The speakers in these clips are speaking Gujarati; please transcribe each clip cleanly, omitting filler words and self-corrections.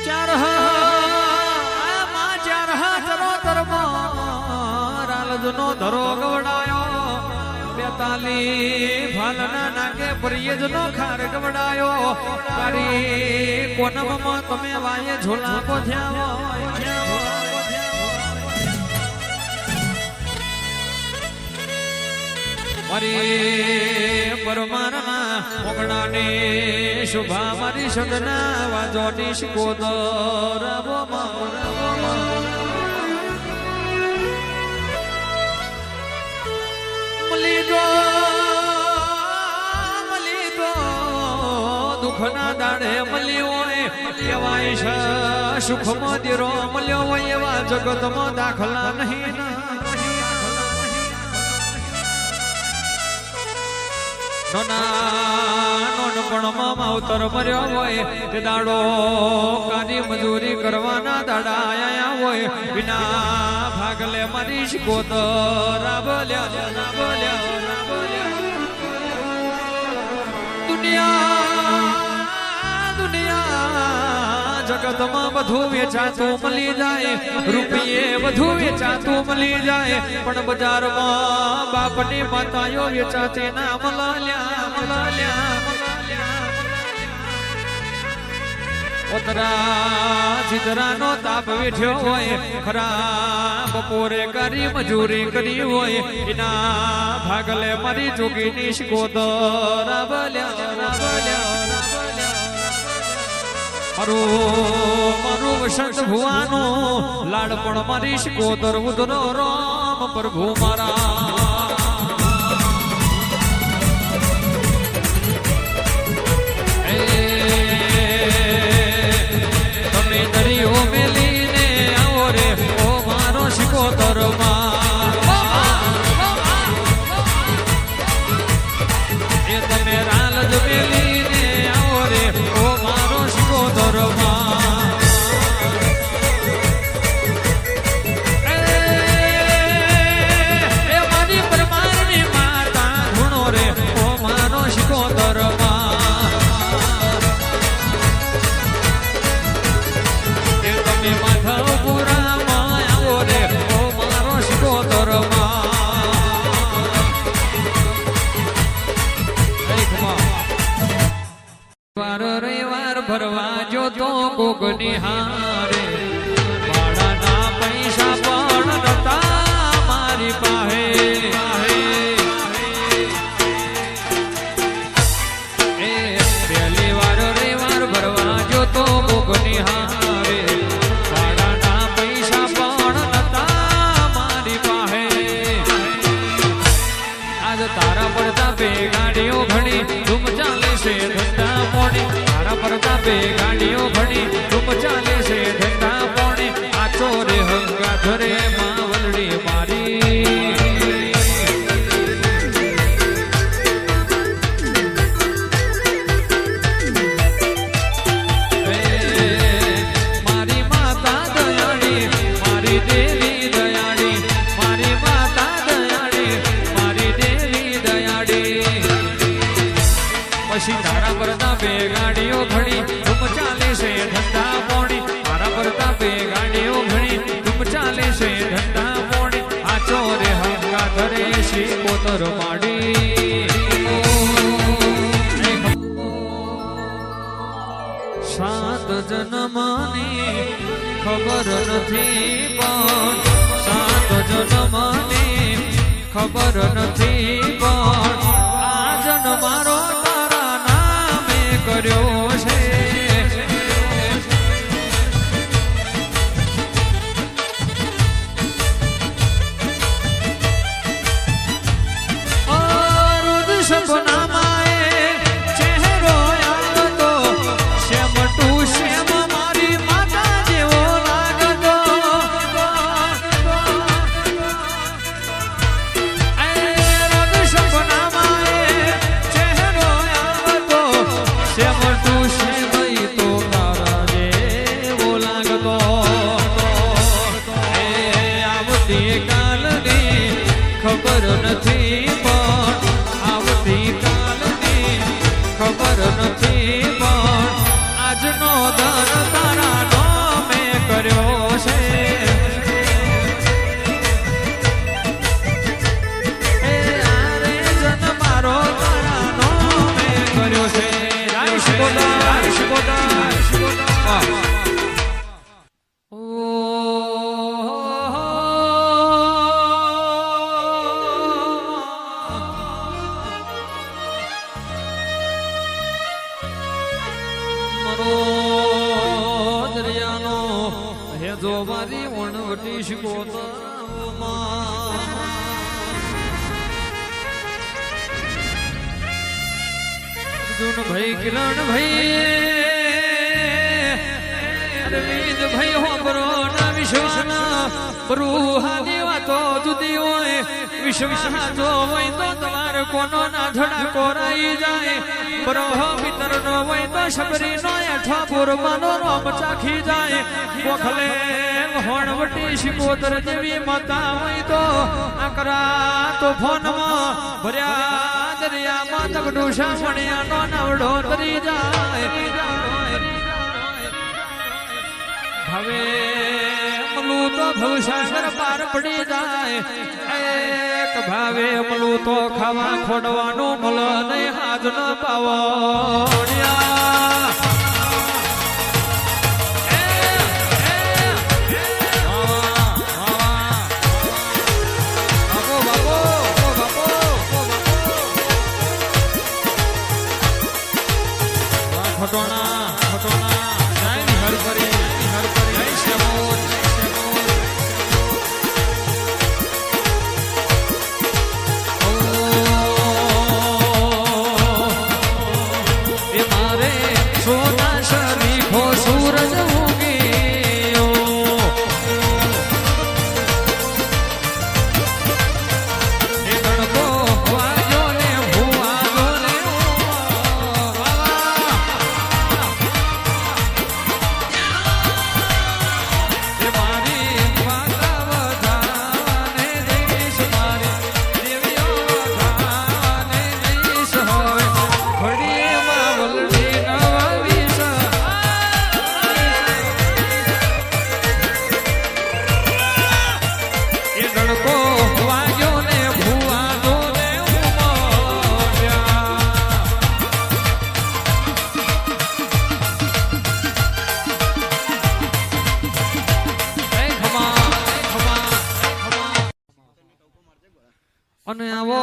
ચાર માં ચાર ચરો તરમો ધરો ગવડાયો 42 ભાલના નાકે પરિયજનો ખાર ગવડાયો તારી કોનમમાં તમે વાયે ઝોલા પોથ્યા મારી પરમારના મોગણાને શુભા મારી સદના વાજોની શિકોદર મલીદો દુઃખના દાડે મળ્યો એવાય છે સુખમાં દીરો મળ્યો હોય એવા જગતમાં દાખલા નહીં નોનપણમાં માવતર મર્યો હોય તે દાડો કાની મજૂરી કરવાના દાડા આયા હોય વિના ભાગલે મારી શિકોદર બોલ્યા દુનિયા જગતમાં બધું વેચાતું મળી જાય રૂપિયે બધું વેચાતું મળી જાય પણ બજારમાં બાપની માતાઓ વેચાતી ના મલાલ્યા ઓતરા ચિતરાનો તાપ વેઠ્યો હોય ખરા બપોરે કરી મજૂરી કરી હોય એના ભાગલે મારી જોગીની શિકોદર મારું વસંત ભુવાનું લાડપણ મારી શિકોદર ઉદરો રામ પ્રભુ મારા દરિયો મેલીને આવો રે ઓ મારો શિકોદર એ તમે રાલજ મેલીને આવો રે ઓ મારો શિકોદર એ મારી પરમારની માતા ધૂણો રે ઓ મારો શિકોદર રવિવાર ભરવા જો તો કોક નિહારે ભાડાના પૈસા પણ નતા મારી પાસે એ પહેલી વાર રવિવાર ભરવા જો તો કોક નિહારે ભાડાના પૈસા પણ નતા મારી પાસે આજ તારા પડતા બે ગાડીઓ ઘણી ધૂમ ચાલે છે ધંધા પોણી તારા પડતા બે ગાડીઓ ઘણી ધૂમ ચાલે છે ધંધા પોણી આચો રે હંગા ધરે માં વલડી મારી મારી માતા દયાળી મારી દેવી દયાળી મારી માતા દયાળી મારી દેવી દયાળી પછી તારા પડતા બે ગાડીઓ ઘણી ધૂમ ચાલે છે ધંધા પોણી તારા પડતા બે ગાડીઓ ઘણી ધૂમ ચાલે છે ધંધા પોણી આચો રે હંગા ધરે શિકોદર માડી સાત જન્મની ખબર નથી પણ સાત જન્મની ખબર નથી પણ આ જન્મ મારો તારા નામે કર્યો છે રોજ સપનામાં ચહેરો આવતો શ્યામ ટુ શ્યામ મારી માતા જેવો લાગતો રોજ સપનામાં ચહેરો આવતો શ્યામ ટુ દરિયાનો હેજો મારી વણવટી શિકોતરમાં અર્જુન ભાઈ કિરણ ભાઈ અરવિંદ ભાઈ હોબરો ના વિશ્વાના બરુહાની વાતો જુદી હોય વિશ્વાસ જો હોય તો તમારે કોનો ના ધડા કોરાઈ જાય બરોહ પિતર નો હોય તો શબરી નો એઠો પૂર્વનો રોમ ચાખી જાય ગોખલે હોણવટી શિકોતર જેવી માતા હોય તો આકરા તો ફોનમાં ભર્યા દરિયામાં તગડું સામણિયાનો નવડો તરી જાય હવે મલું તો ભવસાગર પાર પડી જાય એક ભાવે મલું તો ખાવા ખોડવાનું મલ નહીં હાથ ન પાવો અને આવો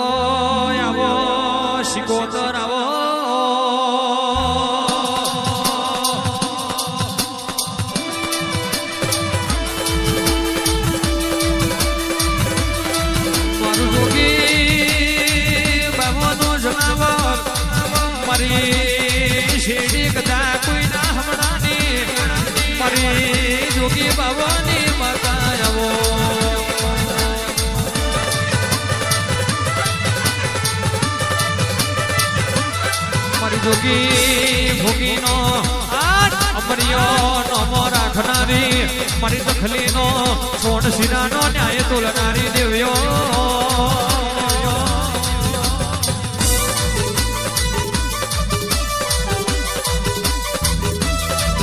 આવો શિકોતર આવો મારું જોગી બાબાનો જમાવર મારી શેરડી કદા કોઈ ના હમણાની મારી જોગી બાબાની માતા આવો જોગી ભોગીનો અમરિયો નમો રાખનારી મારી દખલીનો સોન શિરાનો ન્યાય તોલનારી દેવ્યો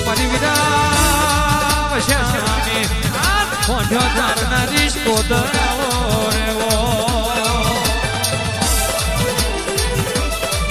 મારી વિદા વશ્યાની મોઢો ધારનારી શિકોતર આવો રે